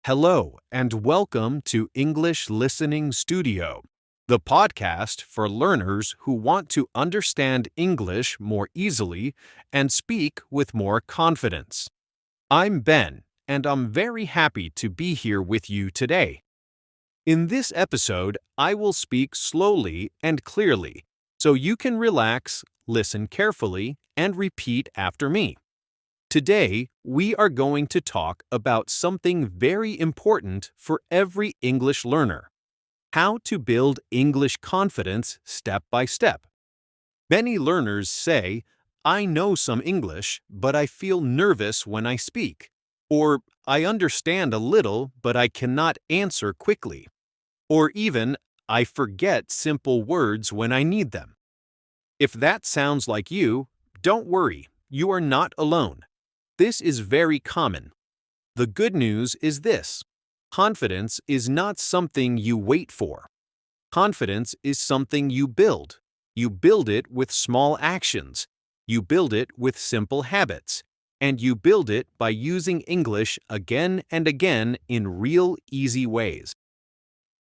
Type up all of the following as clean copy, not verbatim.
Hello, and welcome to English Listening Studio, the podcast for learners who want to understand English more easily and speak with more confidence. I'm Ben, and I'm very happy to be here with you today. In this episode, I will speak slowly and clearly, so you can relax, listen carefully, and repeat after me. Today, we are going to talk about something very important for every English learner: how to build English confidence step by step. Many learners say, "I know some English, but I feel nervous when I speak," or "I understand a little, but I cannot answer quickly," or even, "I forget simple words when I need them." If that sounds like you, don't worry, you are not alone. This is very common. The good news is this: confidence is not something you wait for. Confidence is something you build. You build it with small actions. You build it with simple habits. And you build it by using English again and again in real, easy ways.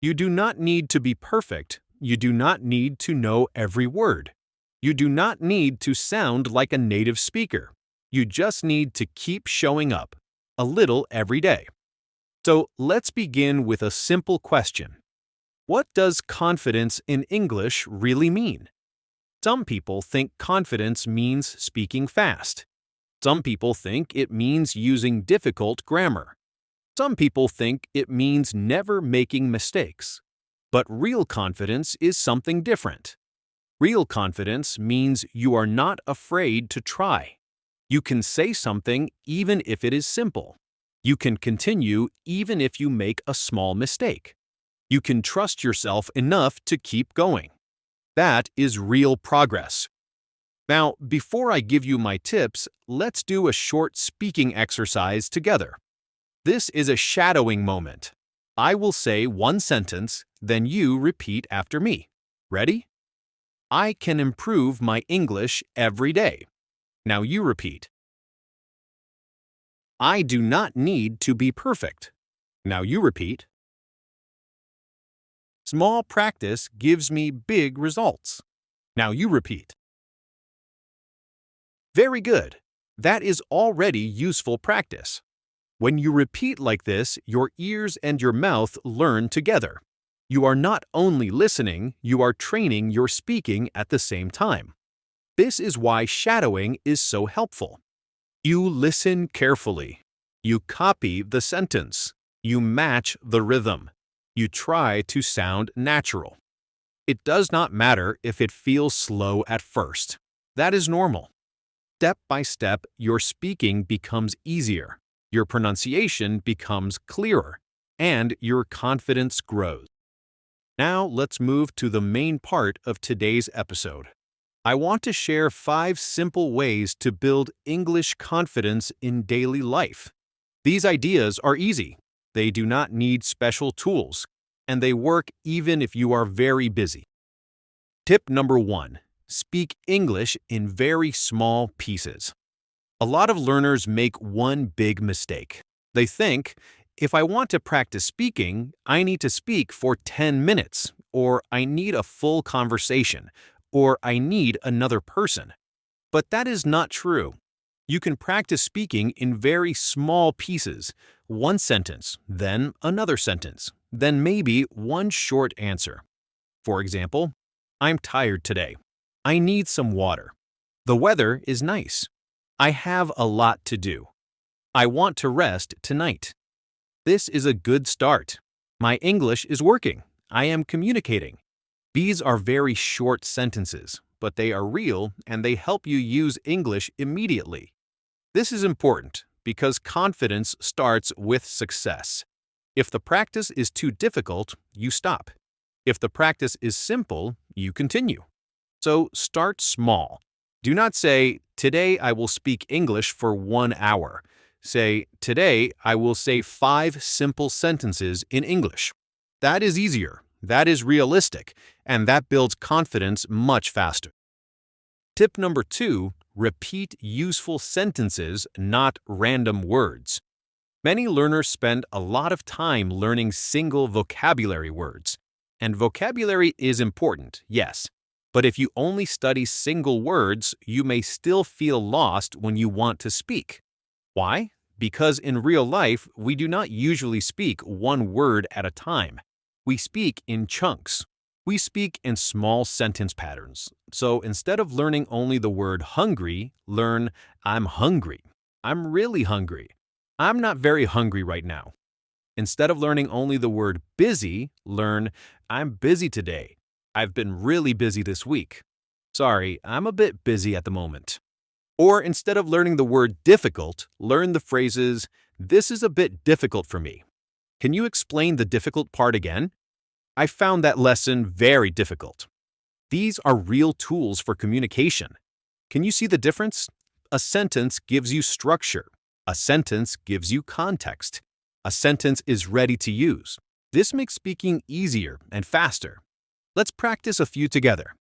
You do not need to be perfect. You do not need to know every word. You do not need to sound like a native speaker. You just need to keep showing up, a little every day. So let's begin with a simple question. What does confidence in English really mean? Some people think confidence means speaking fast. Some people think it means using difficult grammar. Some people think it means never making mistakes. But real confidence is something different. Real confidence means you are not afraid to try. You can say something even if it is simple. You can continue even if you make a small mistake. You can trust yourself enough to keep going. That is real progress. Now, before I give you my tips, let's do a short speaking exercise together. This is a shadowing moment. I will say one sentence, then you repeat after me. Ready? I can improve my English every day. Now you repeat. I do not need to be perfect. Now you repeat. Small practice gives me big results. Now you repeat. Very good. That is already useful practice. When you repeat like this, your ears and your mouth learn together. You are not only listening, you are training your speaking at the same time. This is why shadowing is so helpful. You listen carefully. You copy the sentence. You match the rhythm. You try to sound natural. It does not matter if it feels slow at first. That is normal. Step by step, your speaking becomes easier, your pronunciation becomes clearer, and your confidence grows. Now let's move to the main part of today's episode. I want to share 5 simple ways to build English confidence in daily life. These ideas are easy. They do not need special tools, and they work even if you are very busy. Tip number 1. Speak English in very small pieces. A lot of learners make one big mistake. They think, if I want to practice speaking, I need to speak for 10 minutes, or I need a full conversation, or I need another person. But that is not true. You can practice speaking in very small pieces, one sentence, then another sentence, then maybe one short answer. For example, I'm tired today. I need some water. The weather is nice. I have a lot to do. I want to rest tonight. This is a good start. My English is working. I am communicating. These are very short sentences, but they are real and they help you use English immediately. This is important because confidence starts with success. If the practice is too difficult, you stop. If the practice is simple, you continue. So start small. Do not say, "Today I will speak English for 1 hour." Say, "Today I will say 5 simple sentences in English." That is easier. That is realistic, and that builds confidence much faster. Tip number 2, repeat useful sentences, not random words. Many learners spend a lot of time learning single vocabulary words. And vocabulary is important, yes. But if you only study single words, you may still feel lost when you want to speak. Why? Because in real life, we do not usually speak one word at a time. We speak in chunks. We speak in small sentence patterns. So instead of learning only the word hungry, learn I'm hungry. I'm really hungry. I'm not very hungry right now. Instead of learning only the word busy, learn I'm busy today. I've been really busy this week. Sorry, I'm a bit busy at the moment. Or instead of learning the word difficult, learn the phrases, this is a bit difficult for me. Can you explain the difficult part again? I found that lesson very difficult. These are real tools for communication. Can you see the difference? A sentence gives you structure. A sentence gives you context. A sentence is ready to use. This makes speaking easier and faster. Let's practice a few together.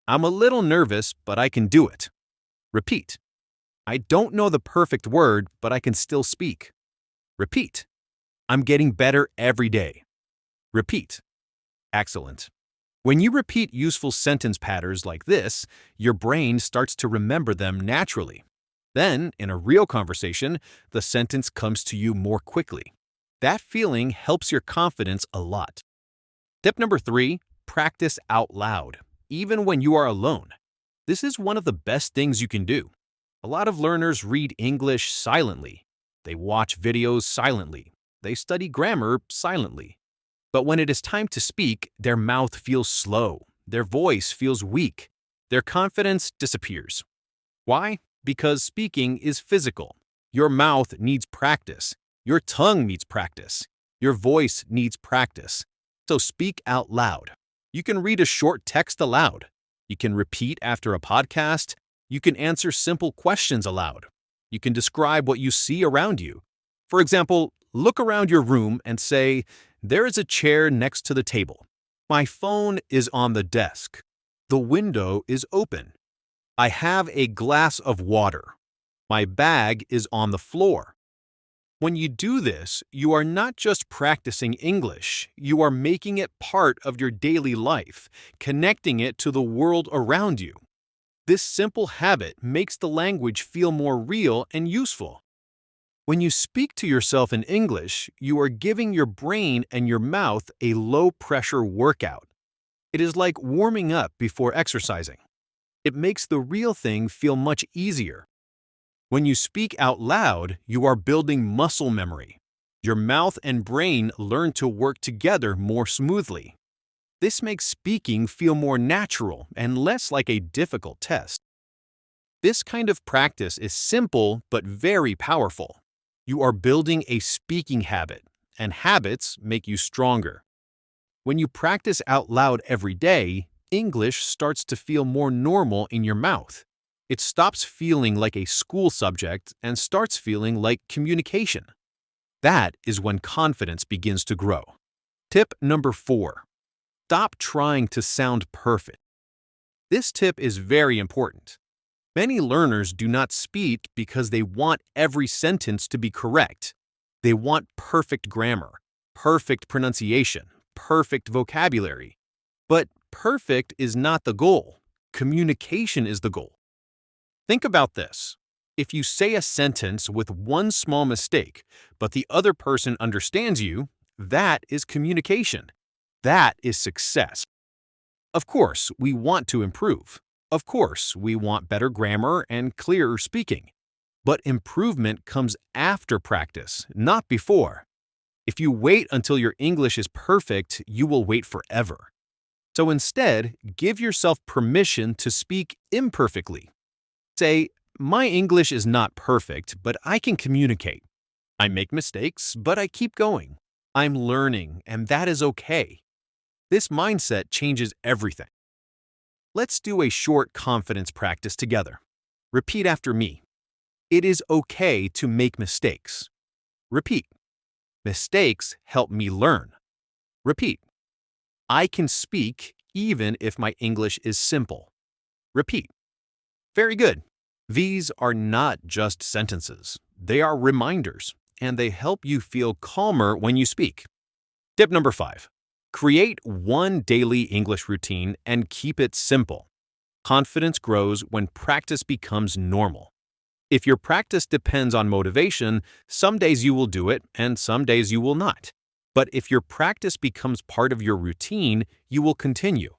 I'm a little nervous, but I can do it. Repeat. I don't know the perfect word, but I can still speak. Repeat. I'm getting better every day. Repeat. Excellent. When you repeat useful sentence patterns like this, your brain starts to remember them naturally. Then, in a real conversation, the sentence comes to you more quickly. That feeling helps your confidence a lot. Tip number 3, practice out loud, even when you are alone. This is one of the best things you can do. A lot of learners read English silently. They watch videos silently. They study grammar silently. But when it is time to speak, their mouth feels slow. Their voice feels weak. Their confidence disappears. Why? Because speaking is physical. Your mouth needs practice. Your tongue needs practice. Your voice needs practice. So speak out loud. You can read a short text aloud. You can repeat after a podcast. You can answer simple questions aloud. You can describe what you see around you. For example, look around your room and say, there is a chair next to the table. My phone is on the desk. The window is open. I have a glass of water. My bag is on the floor. When you do this, you are not just practicing English, you are making it part of your daily life, connecting it to the world around you. This simple habit makes the language feel more real and useful. When you speak to yourself in English, you are giving your brain and your mouth a low-pressure workout. It is like warming up before exercising. It makes the real thing feel much easier. When you speak out loud, you are building muscle memory. Your mouth and brain learn to work together more smoothly. This makes speaking feel more natural and less like a difficult test. This kind of practice is simple but very powerful. You are building a speaking habit, and habits make you stronger. When you practice out loud every day, English starts to feel more normal in your mouth. It stops feeling like a school subject and starts feeling like communication. That is when confidence begins to grow. Tip number 4. Stop trying to sound perfect. This tip is very important. Many learners do not speak because they want every sentence to be correct. They want perfect grammar, perfect pronunciation, perfect vocabulary. But perfect is not the goal. Communication is the goal. Think about this. If you say a sentence with one small mistake, but the other person understands you, that is communication. That is success. Of course, we want to improve. Of course, we want better grammar and clearer speaking. But improvement comes after practice, not before. If you wait until your English is perfect, you will wait forever. So instead, give yourself permission to speak imperfectly. Say, my English is not perfect, but I can communicate. I make mistakes, but I keep going. I'm learning, and that is okay. This mindset changes everything. Let's do a short confidence practice together. Repeat after me. It is okay to make mistakes. Repeat. Mistakes help me learn. Repeat. I can speak even if my English is simple. Repeat. Very good. These are not just sentences. They are reminders. and they help you feel calmer when you speak. Tip number 5. Create one daily English routine and keep it simple. Confidence grows when practice becomes normal. If your practice depends on motivation, some days you will do it and some days you will not. But if your practice becomes part of your routine, you will continue.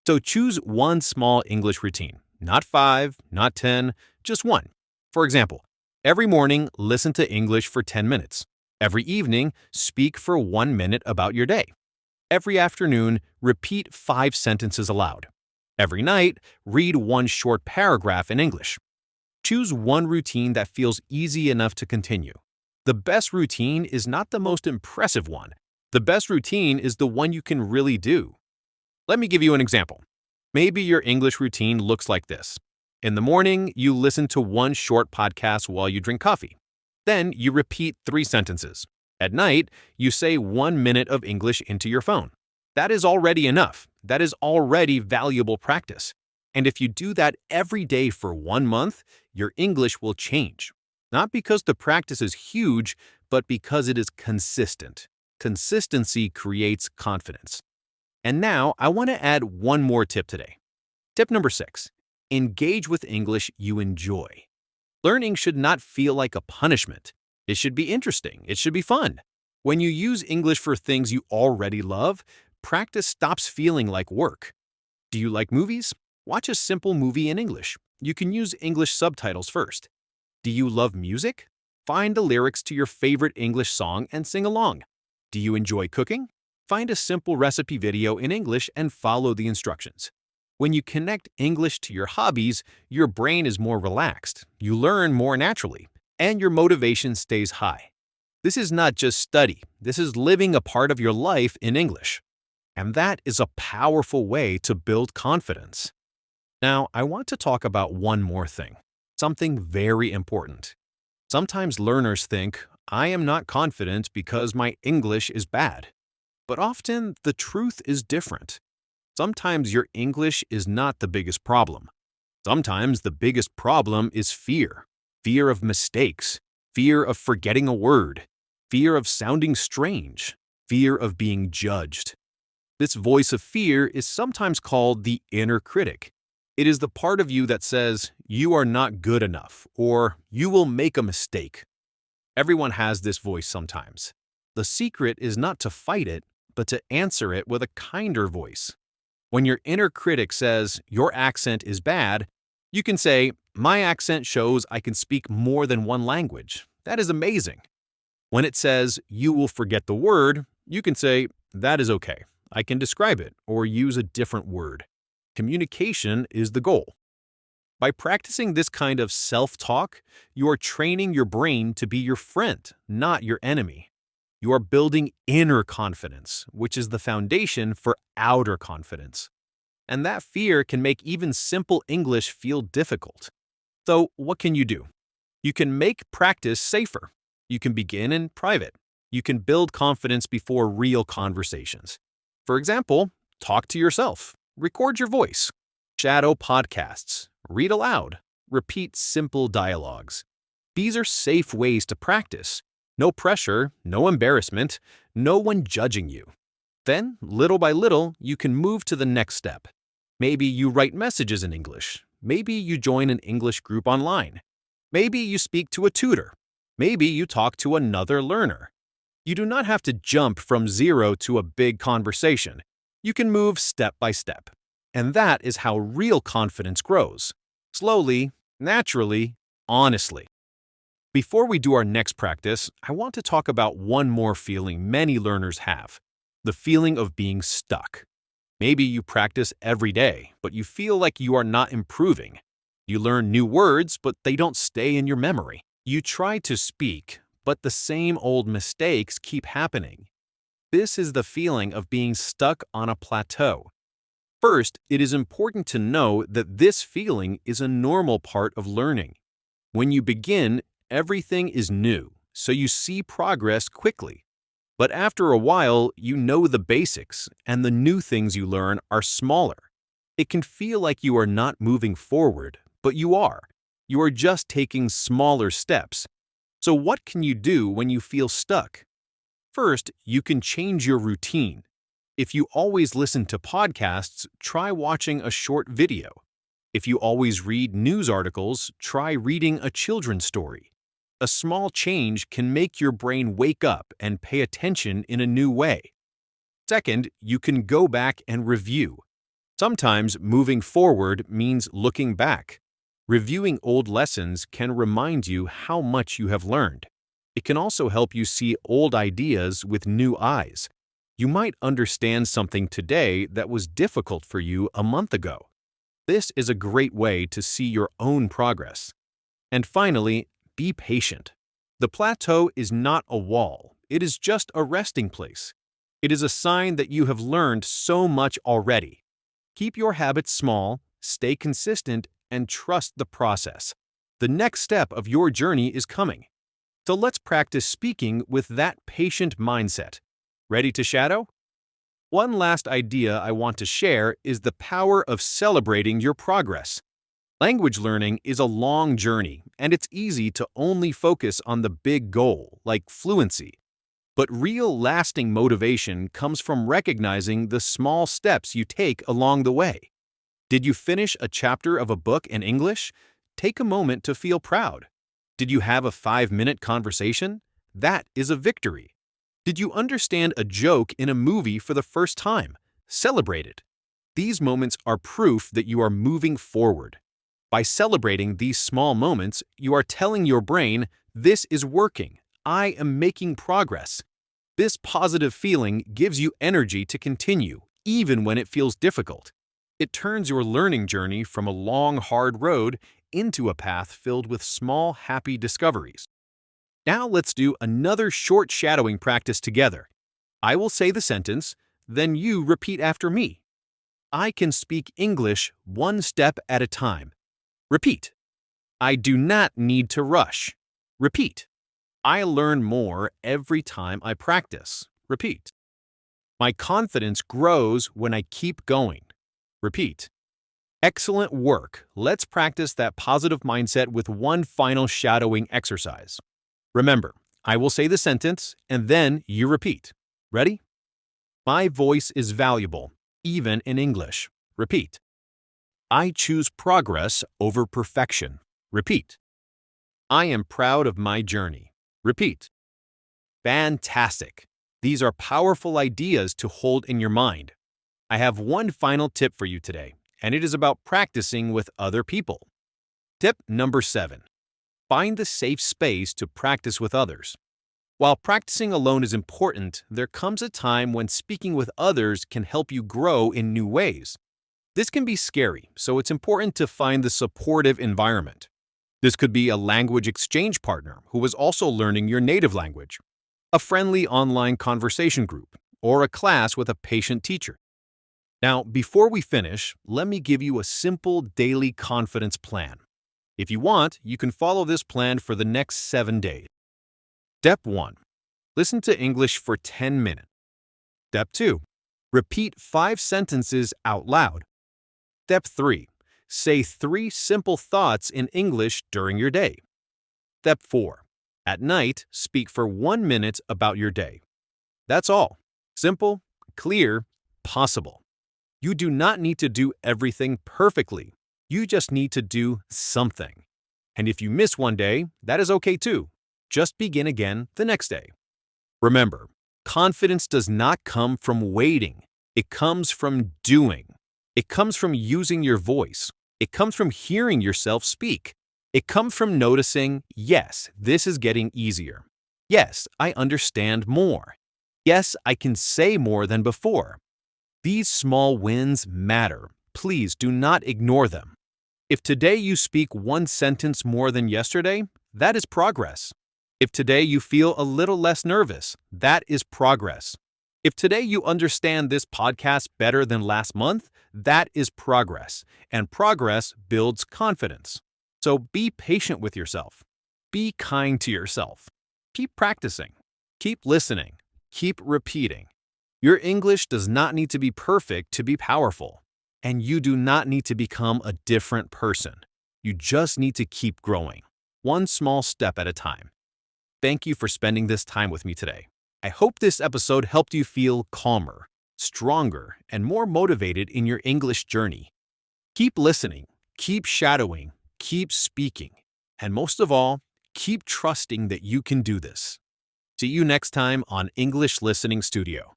So choose one small English routine, not 5, not 10, just one. For example, every morning, listen to English for 10 minutes. Every evening, speak for 1 minute about your day. Every afternoon, repeat 5 sentences aloud. Every night, read one short paragraph in English. Choose one routine that feels easy enough to continue. The best routine is not the most impressive one. The best routine is the one you can really do. Let me give you an example. Maybe your English routine looks like this. In the morning, you listen to one short podcast while you drink coffee. Then you repeat 3 sentences. At night, you say 1 minute of English into your phone. That is already enough. That is already valuable practice. And if you do that every day for 1 month, your English will change. Not because the practice is huge, but because it is consistent. Consistency creates confidence. And now I want to add one more tip today. Tip number 6. Engage with English you enjoy. Learning should not feel like a punishment. It should be interesting. It should be fun. When you use English for things you already love, practice stops feeling like work. Do you like movies? Watch a simple movie in English. You can use English subtitles first. Do you love music? Find the lyrics to your favorite English song and sing along. Do you enjoy cooking? Find a simple recipe video in English and follow the instructions. When you connect English to your hobbies, your brain is more relaxed, you learn more naturally, and your motivation stays high. This is not just study, this is living a part of your life in English. And that is a powerful way to build confidence. Now, I want to talk about one more thing, something very important. Sometimes learners think, I am not confident because my English is bad. But often, the truth is different. Sometimes your English is not the biggest problem. Sometimes the biggest problem is fear. Fear of mistakes, fear of forgetting a word, fear of sounding strange, fear of being judged. This voice of fear is sometimes called the inner critic. It is the part of you that says, you are not good enough, or you will make a mistake. Everyone has this voice sometimes. The secret is not to fight it, but to answer it with a kinder voice. When your inner critic says, your accent is bad, you can say, my accent shows I can speak more than one language. That is amazing. When it says, you will forget the word, you can say, that is okay. I can describe it or use a different word. Communication is the goal. By practicing this kind of self-talk, you are training your brain to be your friend, not your enemy. You are building inner confidence, which is the foundation for outer confidence. And that fear can make even simple English feel difficult. So, what can you do? You can make practice safer. You can begin in private. You can build confidence before real conversations. For example, talk to yourself, record your voice, shadow podcasts, read aloud, repeat simple dialogues. These are safe ways to practice. No pressure, no embarrassment, no one judging you. Then, little by little, you can move to the next step. Maybe you write messages in English. Maybe you join an English group online. Maybe you speak to a tutor. Maybe you talk to another learner. You do not have to jump from zero to a big conversation. You can move step by step. And that is how real confidence grows. Slowly, naturally, honestly. Before we do our next practice, I want to talk about one more feeling many learners have, the feeling of being stuck. Maybe you practice every day, but you feel like you are not improving. You learn new words, but they don't stay in your memory. You try to speak, but the same old mistakes keep happening. This is the feeling of being stuck on a plateau. First, it is important to know that this feeling is a normal part of learning. When you begin, everything is new, so you see progress quickly. But after a while, you know the basics, and the new things you learn are smaller. It can feel like you are not moving forward, but you are. You are just taking smaller steps. So what can you do when you feel stuck? First, you can change your routine. If you always listen to podcasts, try watching a short video. If you always read news articles, try reading a children's story. A small change can make your brain wake up and pay attention in a new way. Second, you can go back and review. Sometimes moving forward means looking back. Reviewing old lessons can remind you how much you have learned. It can also help you see old ideas with new eyes. You might understand something today that was difficult for you a month ago. This is a great way to see your own progress. And finally, be patient. The plateau is not a wall, it is just a resting place. It is a sign that you have learned so much already. Keep your habits small, stay consistent, and trust the process. The next step of your journey is coming. So let's practice speaking with that patient mindset. Ready to shadow? One last idea I want to share is the power of celebrating your progress. Language learning is a long journey, and it's easy to only focus on the big goal, like fluency. But real lasting motivation comes from recognizing the small steps you take along the way. Did you finish a chapter of a book in English? Take a moment to feel proud. Did you have a 5-minute conversation? That is a victory. Did you understand a joke in a movie for the first time? Celebrate it. These moments are proof that you are moving forward. By celebrating these small moments, you are telling your brain, "This is working. I am making progress." This positive feeling gives you energy to continue, even when it feels difficult. It turns your learning journey from a long, hard road into a path filled with small, happy discoveries. Now let's do another short shadowing practice together. I will say the sentence, then you repeat after me. I can speak English one step at a time. Repeat. I do not need to rush. Repeat. I learn more every time I practice. Repeat. My confidence grows when I keep going. Repeat. Excellent work. Let's practice that positive mindset with one final shadowing exercise. Remember, I will say the sentence, and then you repeat. Ready? My voice is valuable, even in English. Repeat. I choose progress over perfection. Repeat. I am proud of my journey. Repeat. Fantastic. These are powerful ideas to hold in your mind. I have one final tip for you today, and it is about practicing with other people. Tip number 7. Find the safe space to practice with others. While practicing alone is important, there comes a time when speaking with others can help you grow in new ways. This can be scary, so it's important to find the supportive environment. This could be a language exchange partner who is also learning your native language, a friendly online conversation group, or a class with a patient teacher. Now, before we finish, let me give you a simple daily confidence plan. If you want, you can follow this plan for the next 7 days. Step 1. Listen to English for 10 minutes. Step 2. Repeat 5 sentences out loud. Step 3. Say 3 simple thoughts in English during your day. Step 4. At night, speak for 1 minute about your day. That's all. Simple, clear, possible. You do not need to do everything perfectly. You just need to do something. And if you miss one day, that is okay too. Just begin again the next day. Remember, confidence does not come from waiting. It comes from doing. It comes from using your voice. It comes from hearing yourself speak. It comes from noticing, yes, this is getting easier. Yes, I understand more. Yes, I can say more than before. These small wins matter. Please do not ignore them. If today you speak 1 sentence more than yesterday, that is progress. If today you feel a little less nervous, that is progress. If today you understand this podcast better than last month, that is progress, and progress builds confidence. So be patient with yourself. Be kind to yourself. Keep practicing. Keep listening. Keep repeating. Your English does not need to be perfect to be powerful, and you do not need to become a different person. You just need to keep growing, one small step at a time. Thank you for spending this time with me today. I hope this episode helped you feel calmer, stronger, and more motivated in your English journey. Keep listening, keep shadowing, keep speaking, and most of all, keep trusting that you can do this. See you next time on English Listening Studio.